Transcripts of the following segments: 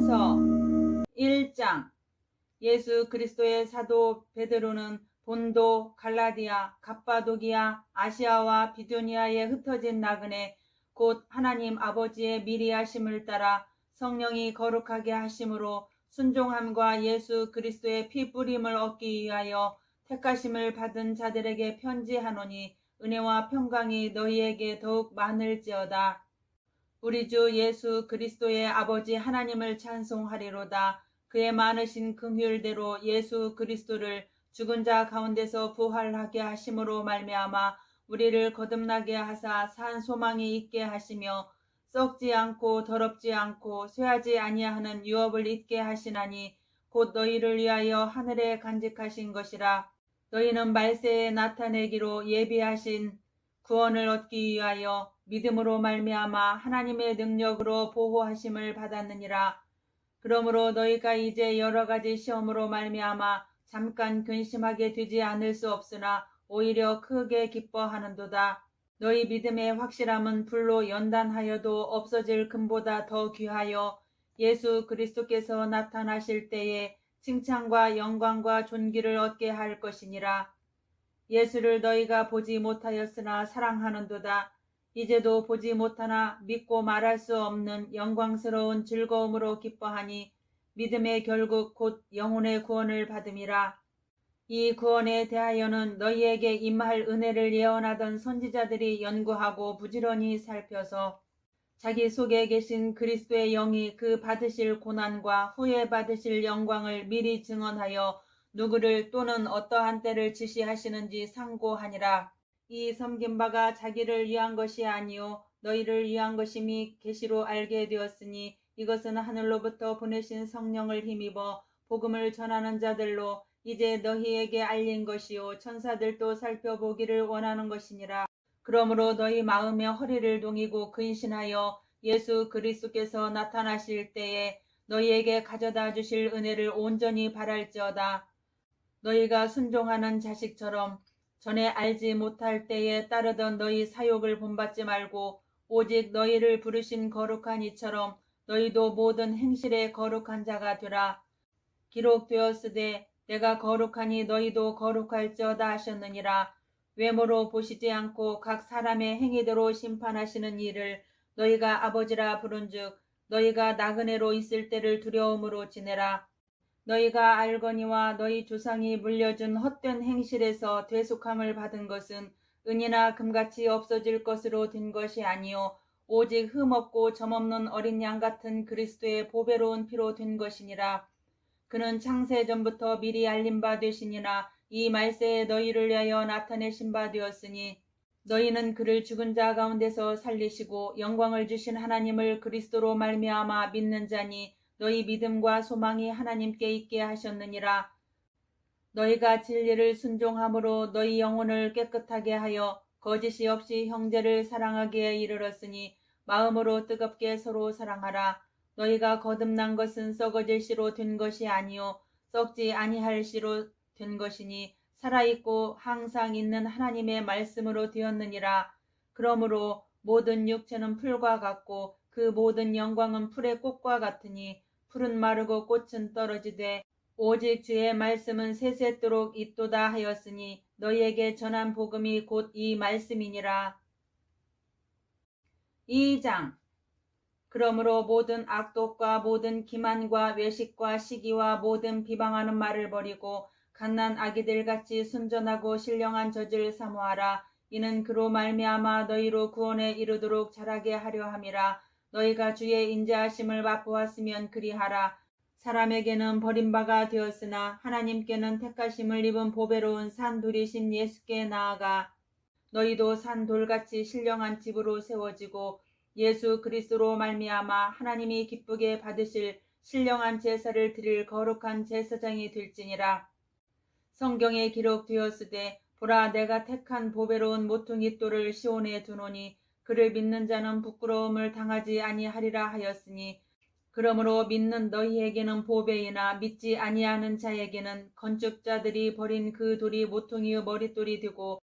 베드로전서 1장. 예수 그리스도의 사도 베드로는 본도, 갈라디아, 갑바도기아, 아시아와 비두니아에 흩어진 나그네 곧 하나님 아버지의 미리 하심을 따라 성령이 거룩하게 하심으로 순종함과 예수 그리스도의 피 뿌림을 얻기 위하여 택하심을 받은 자들에게 편지하노니 은혜와 평강이 너희에게 더욱 많을지어다. 우리 주 예수 그리스도의 아버지 하나님을 찬송하리로다. 그의 많으신 긍휼대로 예수 그리스도를 죽은 자 가운데서 부활하게 하심으로 말미암아 우리를 거듭나게 하사 산 소망이 있게 하시며 썩지 않고 더럽지 않고 쇠하지 아니하는 유업을 있게 하시나니 곧 너희를 위하여 하늘에 간직하신 것이라. 너희는 말세에 나타내기로 예비하신 구원을 얻기 위하여 믿음으로 말미암아 하나님의 능력으로 보호하심을 받았느니라. 그러므로 너희가 이제 여러 가지 시험으로 말미암아 잠깐 근심하게 되지 않을 수 없으나 오히려 크게 기뻐하는도다. 너희 믿음의 확실함은 불로 연단하여도 없어질 금보다 더 귀하여 예수 그리스도께서 나타나실 때에 칭찬과 영광과 존귀를 얻게 할 것이니라. 예수를 너희가 보지 못하였으나 사랑하는도다. 이제도 보지 못하나 믿고 말할 수 없는 영광스러운 즐거움으로 기뻐하니 믿음의 결국 곧 영혼의 구원을 받음이라. 이 구원에 대하여는 너희에게 임할 은혜를 예언하던 선지자들이 연구하고 부지런히 살펴서 자기 속에 계신 그리스도의 영이 그 받으실 고난과 후에 받으실 영광을 미리 증언하여 누구를 또는 어떠한 때를 지시하시는지 상고하니라. 이 섬긴 바가 자기를 위한 것이 아니요 너희를 위한 것임이 계시로 알게 되었으니 이것은 하늘로부터 보내신 성령을 힘입어 복음을 전하는 자들로 이제 너희에게 알린 것이요 천사들도 살펴보기를 원하는 것이니라. 그러므로 너희 마음의 허리를 동이고 근신하여 예수 그리스도께서 나타나실 때에 너희에게 가져다 주실 은혜를 온전히 바랄지어다. 너희가 순종하는 자식처럼 전에 알지 못할 때에 따르던 너희 사욕을 본받지 말고 오직 너희를 부르신 거룩한 이처럼 너희도 모든 행실에 거룩한 자가 되라. 기록되었으되 내가 거룩하니 너희도 거룩할지어다 하셨느니라. 외모로 보시지 않고 각 사람의 행위대로 심판하시는 이를 너희가 아버지라 부른즉 너희가 나그네로 있을 때를 두려움으로 지내라. 너희가 알거니와 너희 조상이 물려준 헛된 행실에서 대속함을 받은 것은 은이나 금같이 없어질 것으로 된 것이 아니요 오직 흠없고 점없는 어린 양 같은 그리스도의 보배로운 피로 된 것이니라. 그는 창세전부터 미리 알린 바 되시니나 이 말세에 너희를 위하여 나타내신 바 되었으니 너희는 그를 죽은 자 가운데서 살리시고 영광을 주신 하나님을 그리스도로 말미암아 믿는 자니 너희 믿음과 소망이 하나님께 있게 하셨느니라. 너희가 진리를 순종함으로 너희 영혼을 깨끗하게 하여 거짓이 없이 형제를 사랑하기에 이르렀으니 마음으로 뜨겁게 서로 사랑하라. 너희가 거듭난 것은 썩어질 씨로 된 것이 아니요 썩지 아니할 씨로 된 것이니 살아있고 항상 있는 하나님의 말씀으로 되었느니라. 그러므로 모든 육체는 풀과 같고 그 모든 영광은 풀의 꽃과 같으니 풀은 마르고 꽃은 떨어지되 오직 주의 말씀은 세세토록 있도다 하였으니 너희에게 전한 복음이 곧 이 말씀이니라. 2장. 그러므로 모든 악독과 모든 기만과 외식과 시기와 모든 비방하는 말을 버리고 갓난 아기들같이 순전하고 신령한 젖을 사모하라. 이는 그로 말미암아 너희로 구원에 이르도록 자라게 하려 함이라. 너희가 주의 인자하심을 맛보았으면 그리하라. 사람에게는 버림바가 되었으나 하나님께는 택하심을 입은 보배로운 산돌이신 예수께 나아가 너희도 산돌같이 신령한 집으로 세워지고 예수 그리스도로 말미암아 하나님이 기쁘게 받으실 신령한 제사를 드릴 거룩한 제사장이 될지니라. 성경에 기록되었으되 보라 내가 택한 보배로운 모퉁이 돌을 시온에 두노니 그를 믿는 자는 부끄러움을 당하지 아니하리라 하였으니 그러므로 믿는 너희에게는 보배이나 믿지 아니하는 자에게는 건축자들이 버린 그 돌이 모퉁이의 머릿돌이 되고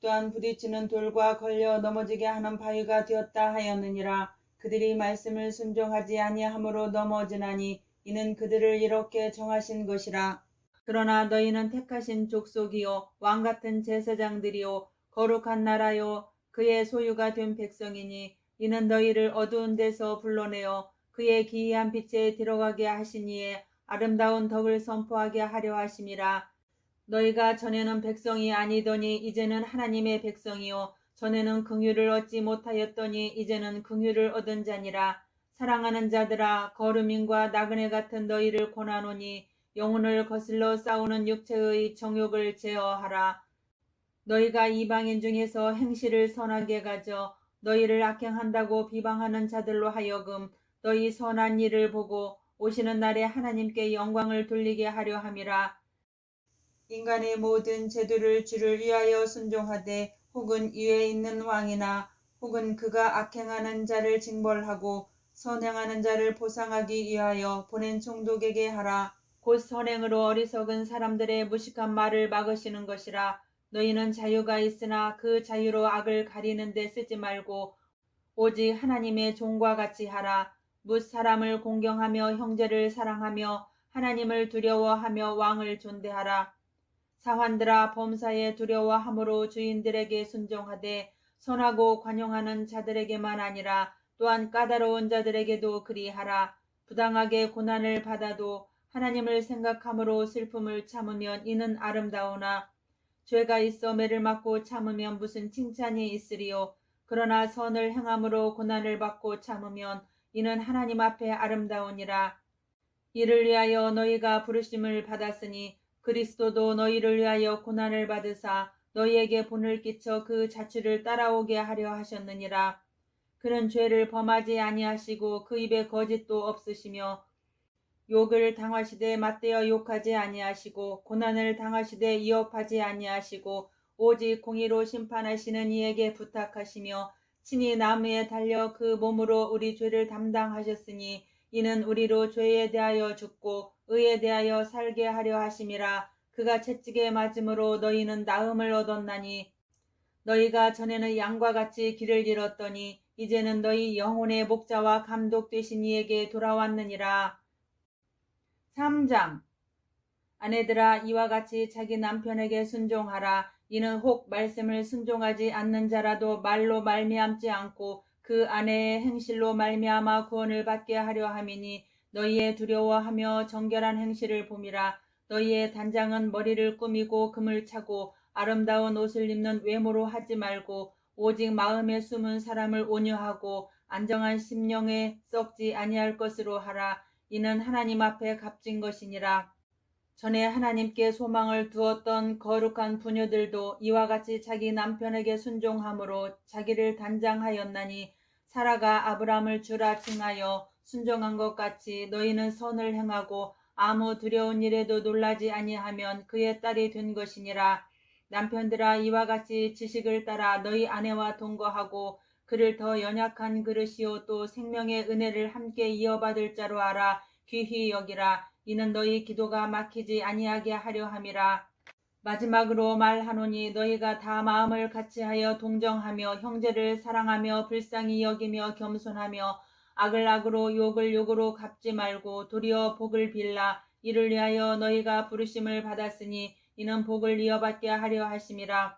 또한 부딪히는 돌과 걸려 넘어지게 하는 바위가 되었다 하였느니라. 그들이 말씀을 순종하지 아니함으로 넘어지나니 이는 그들을 이렇게 정하신 것이라. 그러나 너희는 택하신 족속이요 왕같은 제사장들이요 거룩한 나라요 그의 소유가 된 백성이니 이는 너희를 어두운 데서 불러내어 그의 기이한 빛에 들어가게 하시니에 아름다운 덕을 선포하게 하려 하심이라. 너희가 전에는 백성이 아니더니 이제는 하나님의 백성이요 전에는 긍휼을 얻지 못하였더니 이제는 긍휼을 얻은 자니라. 사랑하는 자들아 거루민과 나그네 같은 너희를 권하노니 영혼을 거슬러 싸우는 육체의 정욕을 제어하라. 너희가 이방인 중에서 행실을 선하게 가져 너희를 악행한다고 비방하는 자들로 하여금 너희 선한 일을 보고 오시는 날에 하나님께 영광을 돌리게 하려 함이라. 인간의 모든 제도를 주를 위하여 순종하되 혹은 위에 있는 왕이나 혹은 그가 악행하는 자를 징벌하고 선행하는 자를 보상하기 위하여 보낸 총독에게 하라. 곧 선행으로 어리석은 사람들의 무식한 말을 막으시는 것이라. 너희는 자유가 있으나 그 자유로 악을 가리는 데 쓰지 말고 오직 하나님의 종과 같이 하라. 뭇 사람을 공경하며 형제를 사랑하며 하나님을 두려워하며 왕을 존대하라. 사환들아 범사에 두려워함으로 주인들에게 순종하되 선하고 관용하는 자들에게만 아니라 또한 까다로운 자들에게도 그리하라. 부당하게 고난을 받아도 하나님을 생각함으로 슬픔을 참으면 이는 아름다우나 죄가 있어 매를 맞고 참으면 무슨 칭찬이 있으리요. 그러나 선을 행함으로 고난을 받고 참으면 이는 하나님 앞에 아름다우니라. 이를 위하여 너희가 부르심을 받았으니 그리스도도 너희를 위하여 고난을 받으사 너희에게 본을 끼쳐 그 자취를 따라오게 하려 하셨느니라. 그는 죄를 범하지 아니하시고 그 입에 거짓도 없으시며 욕을 당하시되 맞대어 욕하지 아니하시고 고난을 당하시되 위협하지 아니하시고 오직 공의로 심판하시는 이에게 부탁하시며 친히 나무에 달려 그 몸으로 우리 죄를 담당하셨으니 이는 우리로 죄에 대하여 죽고 의에 대하여 살게 하려 하심이라. 그가 채찍에 맞음으로 너희는 나음을 얻었나니 너희가 전에는 양과 같이 길을 잃었더니 이제는 너희 영혼의 목자와 감독 되신 이에게 돌아왔느니라. 3장. 아내들아 이와 같이 자기 남편에게 순종하라. 이는 혹 말씀을 순종하지 않는 자라도 말로 말미암지 않고 그 아내의 행실로 말미암아 구원을 받게 하려 함이니 너희의 두려워하며 정결한 행실을 봄이라. 너희의 단장은 머리를 꾸미고 금을 차고 아름다운 옷을 입는 외모로 하지 말고 오직 마음에 숨은 사람을 온유하고 안정한 심령에 썩지 아니할 것으로 하라. 이는 하나님 앞에 값진 것이니라. 전에 하나님께 소망을 두었던 거룩한 부녀들도 이와 같이 자기 남편에게 순종함으로 자기를 단장하였나니 사라가 아브람을 주라 칭하여 순종한 것 같이 너희는 선을 행하고 아무 두려운 일에도 놀라지 아니하면 그의 딸이 된 것이니라. 남편들아 이와 같이 지식을 따라 너희 아내와 동거하고 그를 더 연약한 그릇이요 또 생명의 은혜를 함께 이어받을 자로 알아 귀히 여기라. 이는 너희 기도가 막히지 아니하게 하려 함이라. 마지막으로 말하노니 너희가 다 마음을 같이하여 동정하며 형제를 사랑하며 불쌍히 여기며 겸손하며 악을 악으로 욕을 욕으로 갚지 말고 도리어 복을 빌라. 이를 위하여 너희가 부르심을 받았으니 이는 복을 이어받게 하려 하심이라.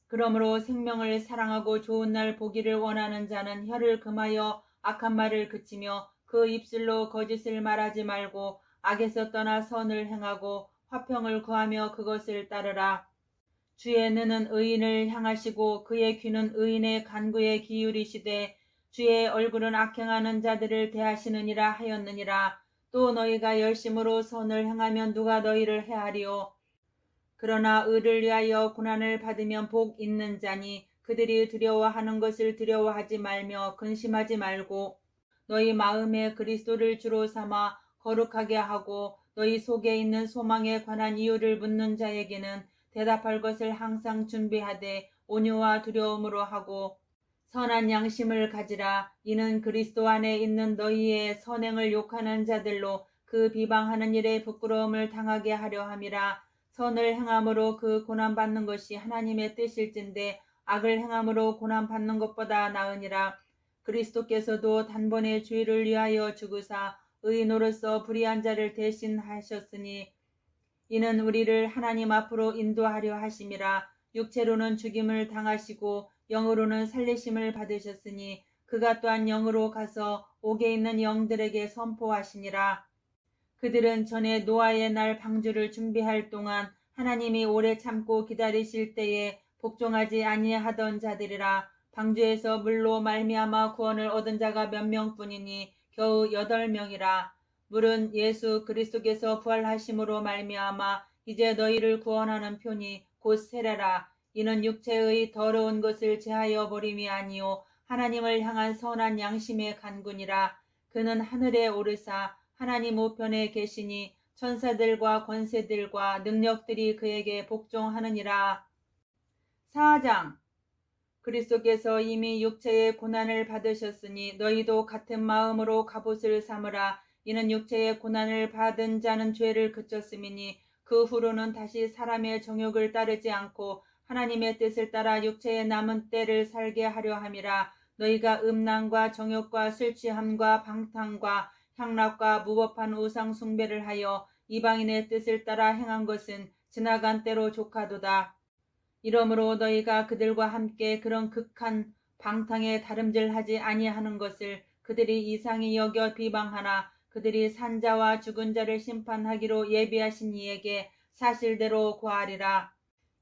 그러므로 생명을 사랑하고 좋은 날 보기를 원하는 자는 혀를 금하여 악한 말을 그치며 그 입술로 거짓을 말하지 말고 악에서 떠나 선을 행하고 화평을 구하며 그것을 따르라. 주의 눈은 의인을 향하시고 그의 귀는 의인의 간구에 기울이시되 주의 얼굴은 악행하는 자들을 대하시느니라 하였느니라. 또 너희가 열심으로 선을 행하면 누가 너희를 해하리요. 그러나 의를 위하여 고난을 받으면 복 있는 자니 그들이 두려워하는 것을 두려워하지 말며 근심하지 말고 너희 마음에 그리스도를 주로 삼아 거룩하게 하고 너희 속에 있는 소망에 관한 이유를 묻는 자에게는 대답할 것을 항상 준비하되 온유와 두려움으로 하고 선한 양심을 가지라. 이는 그리스도 안에 있는 너희의 선행을 욕하는 자들로 그 비방하는 일에 부끄러움을 당하게 하려 함이라. 선을 행함으로 그 고난받는 것이 하나님의 뜻일진데 악을 행함으로 고난받는 것보다 나으니라. 그리스도께서도 단번에 주의를 위하여 죽으사 의인으로서 불의한 자를 대신하셨으니 이는 우리를 하나님 앞으로 인도하려 하심이라. 육체로는 죽임을 당하시고 영으로는 살리심을 받으셨으니 그가 또한 영으로 가서 옥에 있는 영들에게 선포하시니라. 그들은 전에 노아의 날 방주를 준비할 동안 하나님이 오래 참고 기다리실 때에 복종하지 아니하던 자들이라. 방주에서 물로 말미암아 구원을 얻은 자가 몇 명뿐이니 겨우 8명이라. 물은 예수 그리스도께서 부활하심으로 말미암아 이제 너희를 구원하는 표니 곧 세례라. 이는 육체의 더러운 것을 제하여 버림이 아니요 하나님을 향한 선한 양심의 간구니라. 그는 하늘에 오르사 하나님 우편에 계시니 천사들과 권세들과 능력들이 그에게 복종하느니라. 4장. 그리스도께서 이미 육체의 고난을 받으셨으니 너희도 같은 마음으로 갑옷을 삼으라. 이는 육체의 고난을 받은 자는 죄를 그쳤음이니 그 후로는 다시 사람의 정욕을 따르지 않고 하나님의 뜻을 따라 육체의 남은 때를 살게 하려 함이라. 너희가 음란과 정욕과 술 취함과 방탕과 향락과 무법한 우상 숭배를 하여 이방인의 뜻을 따라 행한 것은 지나간 때로 족하도다. 이러므로 너희가 그들과 함께 그런 극한 방탕에 다름질하지 아니하는 것을 그들이 이상히 여겨 비방하나 그들이 산자와 죽은 자를 심판하기로 예비하신 이에게 사실대로 고하리라.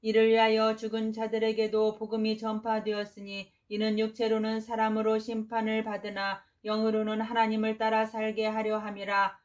이를 위하여 죽은 자들에게도 복음이 전파되었으니 이는 육체로는 사람으로 심판을 받으나 영으로는 하나님을 따라 살게 하려 함이라.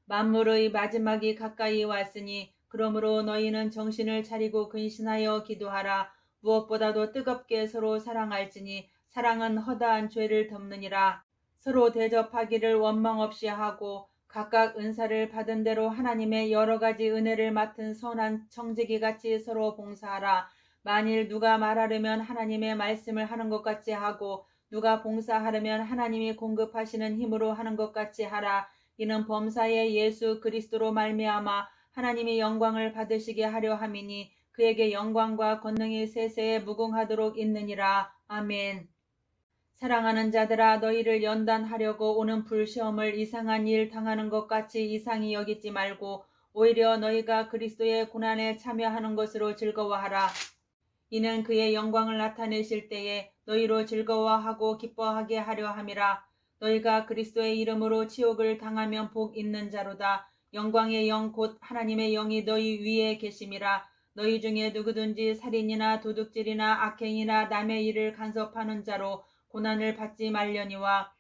만물의 마지막이 가까이 왔으니 그러므로 너희는 정신을 차리고 근신하여 기도하라. 무엇보다도 뜨겁게 서로 사랑할지니 사랑은 허다한 죄를 덮느니라. 서로 대접하기를 원망 없이 하고 각각 은사를 받은 대로 하나님의 여러 가지 은혜를 맡은 선한 청지기 같이 서로 봉사하라. 만일 누가 말하려면 하나님의 말씀을 하는 것 같이 하고 누가 봉사하려면 하나님이 공급하시는 힘으로 하는 것 같이 하라. 이는 범사의 예수 그리스도로 말미암아 하나님이 영광을 받으시게 하려 함이니 그에게 영광과 권능이 세세에 무궁하도록 있느니라. 아멘. 사랑하는 자들아, 너희를 연단하려고 오는 불시험을 이상한 일 당하는 것 같이 이상히 여기지 말고 오히려 너희가 그리스도의 고난에 참여하는 것으로 즐거워하라. 이는 그의 영광을 나타내실 때에 너희로 즐거워하고 기뻐하게 하려 함이라. 너희가 그리스도의 이름으로 치욕을 당하면 복 있는 자로다. 영광의 영 곧 하나님의 영이 너희 위에 계심이라. 너희 중에 누구든지 살인이나 도둑질이나 악행이나 남의 일을 간섭하는 자로 고난을 받지 말려니와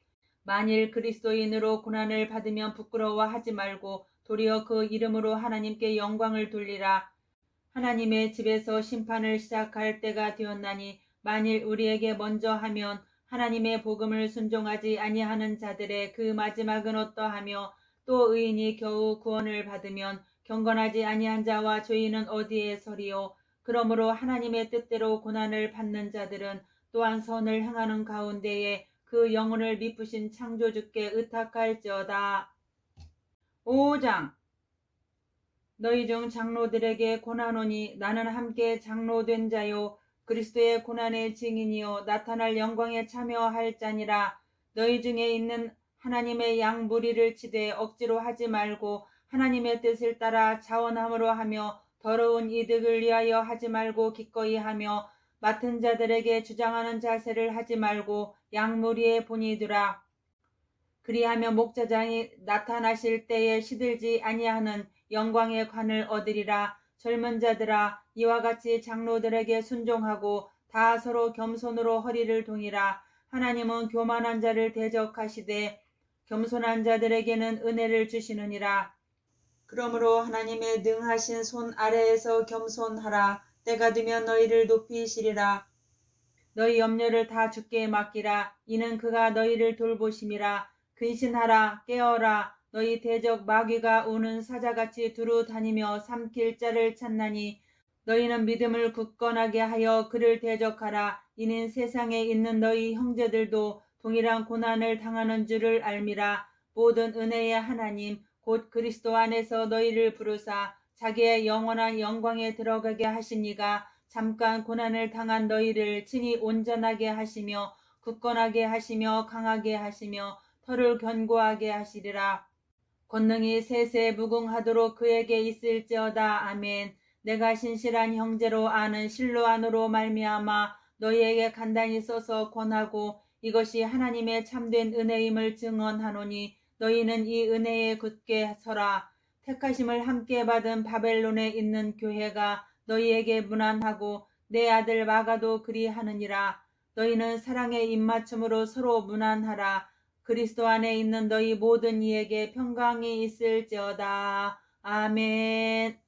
만일 그리스도인으로 고난을 받으면 부끄러워하지 말고 도리어 그 이름으로 하나님께 영광을 돌리라. 하나님의 집에서 심판을 시작할 때가 되었나니 만일 우리에게 먼저 하면 하나님의 복음을 순종하지 아니하는 자들의 그 마지막은 어떠하며 또 의인이 겨우 구원을 받으면 경건하지 아니한 자와 죄인은 어디에 서리요. 그러므로 하나님의 뜻대로 고난을 받는 자들은 또한 선을 행하는 가운데에 그 영혼을 미쁘신 창조주께 의탁할지어다. 5장. 너희 중 장로들에게 고난오니 나는 함께 장로된 자요 그리스도의 고난의 증인이요 나타날 영광에 참여할 자니라. 너희 중에 있는 하나님의 양 무리를 치되 억지로 하지 말고 하나님의 뜻을 따라 자원함으로 하며 더러운 이득을 위하여 하지 말고 기꺼이 하며 맡은 자들에게 주장하는 자세를 하지 말고 양 무리의 본이 두라. 그리하며 목자장이 나타나실 때에 시들지 아니하는 영광의 관을 얻으리라. 젊은 자들아, 이와 같이 장로들에게 순종하고 다 서로 겸손으로 허리를 동이라. 하나님은 교만한 자를 대적하시되 겸손한 자들에게는 은혜를 주시느니라. 그러므로 하나님의 능하신 손 아래에서 겸손하라. 때가 되면 너희를 높이시리라. 너희 염려를 다 주께 맡기라. 이는 그가 너희를 돌보심이라. 근신하라. 깨어라. 너희 대적 마귀가 우는 사자같이 두루 다니며 삼킬 자를 찾나니 너희는 믿음을 굳건하게 하여 그를 대적하라. 이는 세상에 있는 너희 형제들도 동일한 고난을 당하는 줄을 알미라. 모든 은혜의 하나님 곧 그리스도 안에서 너희를 부르사 자기의 영원한 영광에 들어가게 하신 이가 잠깐 고난을 당한 너희를 친히 온전하게 하시며 굳건하게 하시며 강하게 하시며 털을 견고하게 하시리라. 권능이 세세 무궁하도록 그에게 있을지어다. 아멘. 내가 신실한 형제로 아는 실로 안으로 말미암아 너희에게 간단히 써서 권하고 이것이 하나님의 참된 은혜임을 증언하노니 너희는 이 은혜에 굳게 서라. 택하심을 함께 받은 바벨론에 있는 교회가 너희에게 문안하고 내 아들 마가도 그리하느니라. 너희는 사랑의 입맞춤으로 서로 문안하라. 그리스도 안에 있는 너희 모든 이에게 평강이 있을지어다. 아멘.